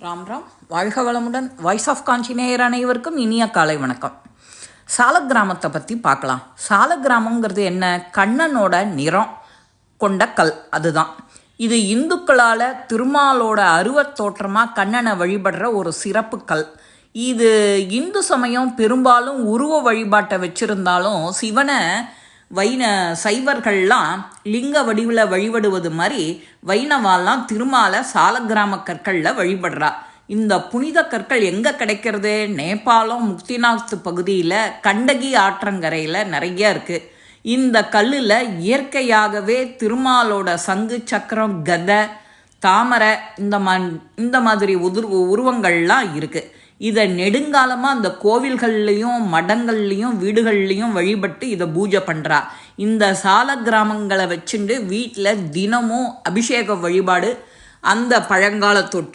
ராம் ராம், வாழ்க வளமுடன். Voice of காஞ்சி நேயர் அனைவருக்கும் இனிய காலை வணக்கம். சாலக்கிராமத்தை பற்றி பார்க்கலாம். சாலக்கிராமங்கிறது என்ன? கண்ணனோட நிறம் கொண்ட கல், அதுதான். இது இந்துக்களால் திருமாலோட அருவத் தோற்றமாக கண்ணனை வழிபடுற ஒரு சிறப்பு கல். இது இந்து சமயம் பெரும்பாலும் உருவ வழிபாட்டை வச்சுருந்தாலும் சிவனை சைவர்கள்லாம் லிங்க வடிவில் வழிபடுவது மாதிரி வைணவாலாம் திருமால சாலக்கிராம கற்களில் வழிபடுறா. இந்த புனித கற்கள் எங்கே கிடைக்கிறது? நேபாளம் முக்திநாத் பகுதியில் கண்டகி ஆற்றங்கரையில் நிறைய இருக்குது. இந்த கல்லில் இயற்கையாகவே திருமாலோட சங்கு, சக்கரம், கதை, தாமரை இந்த மாதிரி உருவங்கள்லாம் இருக்குது. இதை நெடுங்காலமாக அந்த கோவில்கள்லேயும் மடங்கள்லேயும் வீடுகள்லேயும் வழிபட்டு இதை பூஜை பண்ணுறா. இந்த சாலக்கிராமங்களை வச்சுட்டு வீட்டில் தினமும் அபிஷேக வழிபாடு அந்த பழங்கால தொட்டு